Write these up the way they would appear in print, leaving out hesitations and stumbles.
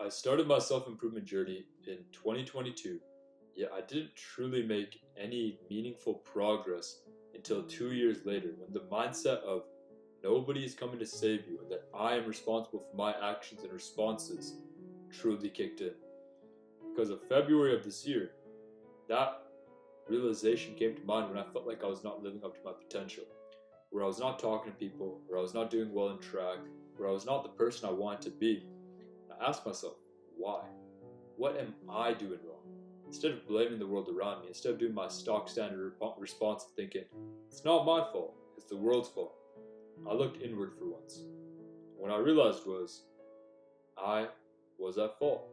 I started my self improvement journey in 2022, yet I didn't truly make any meaningful progress until 2 years later when the mindset of nobody is coming to save you and that I am responsible for my actions and responses truly kicked in. Because of February of this year, that realization came to mind when I felt like I was not living up to my potential, where I was not talking to people, where I was not doing well in track, where I was not the person I wanted to be. I asked myself, why? What am I doing wrong? Instead of blaming the world around me, instead of doing my stock standard response of thinking, it's not my fault, it's the world's fault, I looked inward for once. What I realized was, I was at fault.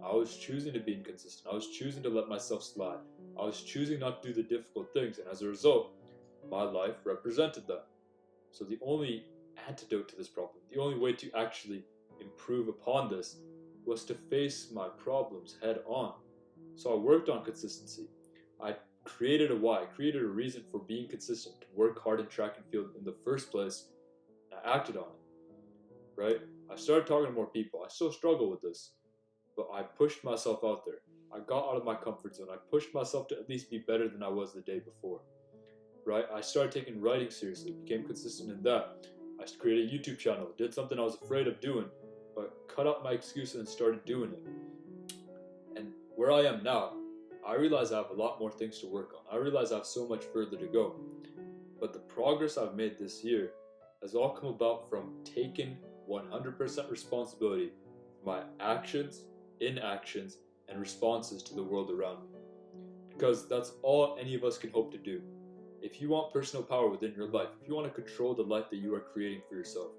I was choosing to be inconsistent. I was choosing to let myself slide. I was choosing not to do the difficult things, and as a result, my life represented that. So the only antidote to this problem, the only way to actually improve upon this, was to face my problems head on. So I worked on consistency. I created a why, created a reason for being consistent, to work hard in track and field in the first place, and I acted on it, right? I started talking to more people. I still struggle with this, but I pushed myself out there. I got out of my comfort zone. I pushed myself to at least be better than I was the day before, right? I started taking writing seriously, became consistent in that. I created a YouTube channel, did something I was afraid of doing, but cut out my excuses and started doing it. And where I am now, I realize I have a lot more things to work on. I realize I have so much further to go. But the progress I've made this year has all come about from taking 100% responsibility for my actions, inactions, and responses to the world around me. Because that's all any of us can hope to do. If you want personal power within your life, if you want to control the life that you are creating for yourself,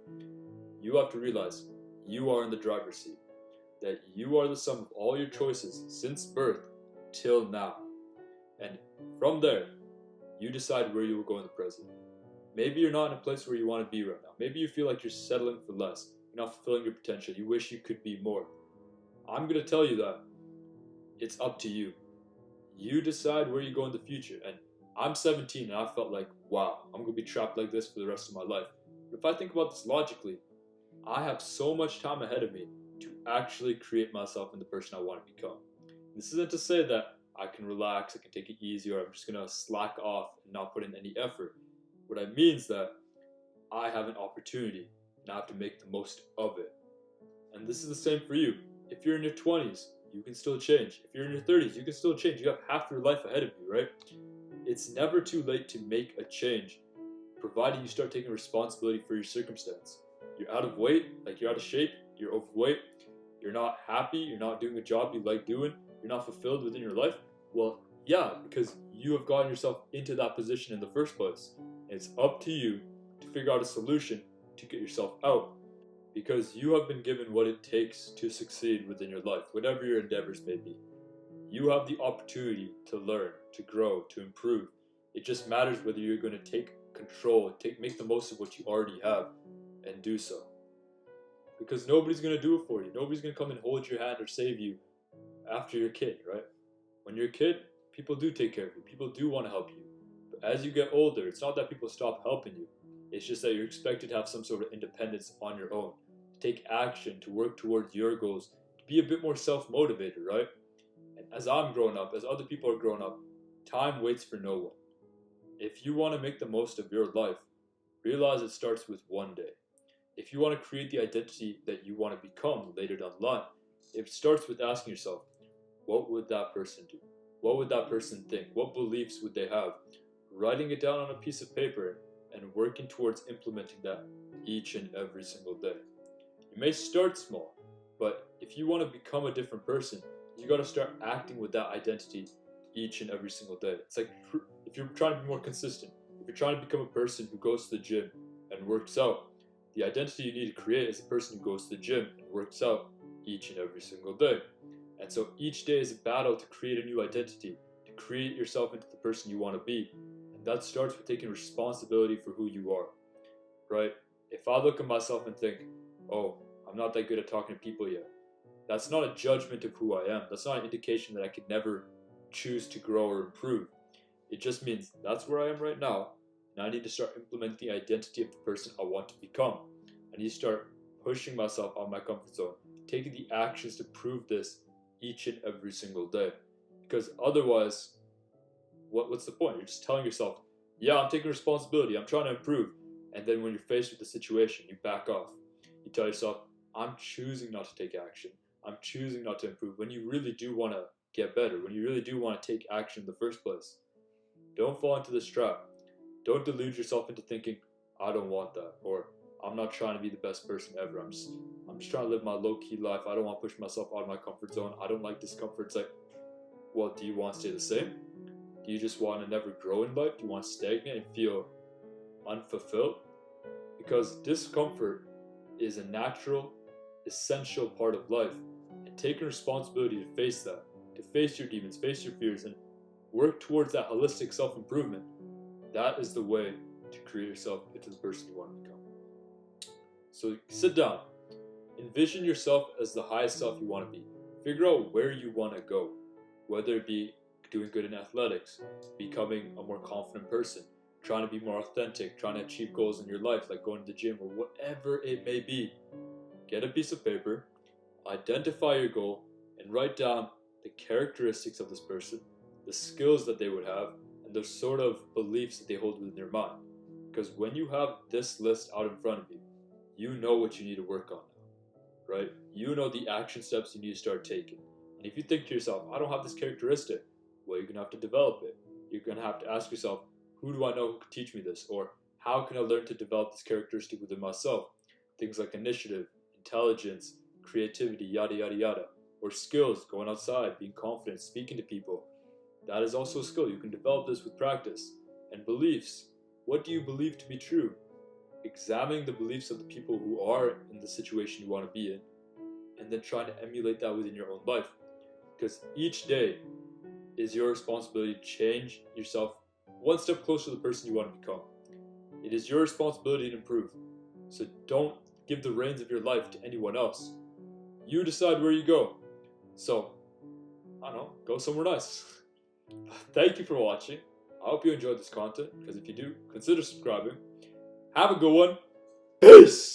you have to realize you are in the driver's seat. That you are the sum of all your choices since birth till now. And from there, you decide where you will go in the present. Maybe you're not in a place where you want to be right now. Maybe you feel like you're settling for less. You're not fulfilling your potential. You wish you could be more. I'm going to tell you that it's up to you. You decide where you go in the future. And I'm 17 and I felt like, wow, I'm going to be trapped like this for the rest of my life. But if I think about this logically, I have so much time ahead of me to actually create myself into the person I want to become. This isn't to say that I can relax, I can take it easy, or I'm just going to slack off and not put in any effort. What I mean is that I have an opportunity and I have to make the most of it. And this is the same for you. If you're in your 20s, you can still change. If you're in your 30s, you can still change. You have half your life ahead of you, right? It's never too late to make a change, provided you start taking responsibility for your circumstance. You're out of weight, like you're out of shape, you're overweight, you're not happy, you're not doing a job you like doing, you're not fulfilled within your life. Well, yeah, because you have gotten yourself into that position in the first place. And it's up to you to figure out a solution to get yourself out. Because you have been given what it takes to succeed within your life, whatever your endeavors may be. You have the opportunity to learn, to grow, to improve. It just matters whether you're going to take control, make the most of what you already have, and do so. Because nobody's going to do it for you. Nobody's going to come and hold your hand or save you after you're a kid, right? When you're a kid, people do take care of you. People do want to help you. But as you get older, it's not that people stop helping you. It's just that you're expected to have some sort of independence on your own, to take action, to work towards your goals, to be a bit more self-motivated, right? And as I'm growing up, as other people are growing up, time waits for no one. If you want to make the most of your life, realize it starts with one day. If you want to create the identity that you want to become later down the line, it starts with asking yourself, what would that person do? What would that person think? What beliefs would they have? Writing it down on a piece of paper and working towards implementing that each and every single day. You may start small, but if you want to become a different person, you got to start acting with that identity each and every single day. It's like if you're trying to be more consistent, if you're trying to become a person who goes to the gym and works out, the identity you need to create is a person who goes to the gym and works out each and every single day. And so each day is a battle to create a new identity, to create yourself into the person you want to be. And that starts with taking responsibility for who you are, right? If I look at myself and think, oh, I'm not that good at talking to people yet, that's not a judgment of who I am. That's not an indication that I could never choose to grow or improve. It just means that's where I am right now, and I need to start implementing the identity of the person I want to become. I need to start pushing myself out of my comfort zone, taking the actions to prove this each and every single day. Because otherwise, what's the point? You're just telling yourself, yeah, I'm taking responsibility, I'm trying to improve. And then when you're faced with the situation, you back off. You tell yourself, I'm choosing not to take action. I'm choosing not to improve. When you really do want to get better, when you really do want to take action in the first place, don't fall into this trap. Don't delude yourself into thinking, I don't want that, or I'm not trying to be the best person ever. I'm just trying to live my low-key life. I don't want to push myself out of my comfort zone. I don't like discomfort. It's like, well, do you want to stay the same? Do you just want to never grow in life? Do you want to stagnate and feel unfulfilled? Because discomfort is a natural, essential part of life. And taking responsibility to face that, to face your demons, face your fears, and work towards that holistic self-improvement, that is the way to create yourself into the person you want to become. So sit down. Envision yourself as the highest self you want to be. Figure out where you want to go, whether it be doing good in athletics, becoming a more confident person, trying to be more authentic, trying to achieve goals in your life, like going to the gym or whatever it may be. Get a piece of paper, identify your goal, and write down the characteristics of this person, the skills that they would have, and the sort of beliefs that they hold within their mind. Because when you have this list out in front of you, you know what you need to work on now, right? You know the action steps you need to start taking. And if you think to yourself, I don't have this characteristic, well, you're going to have to develop it. You're going to have to ask yourself, who do I know who can teach me this? Or how can I learn to develop this characteristic within myself? Things like initiative, intelligence, creativity, yada, yada, yada. Or skills, going outside, being confident, speaking to people. That is also a skill. You can develop this with practice. And beliefs. What do you believe to be true? Examining the beliefs of the people who are in the situation you want to be in, and then trying to emulate that within your own life. Because each day is your responsibility to change yourself one step closer to the person you want to become. It is your responsibility to improve. So don't give the reins of your life to anyone else. You decide where you go. So, I don't know, go somewhere nice. Thank you for watching. I hope you enjoyed this content, because if you do, consider subscribing. Have a good one. Peace!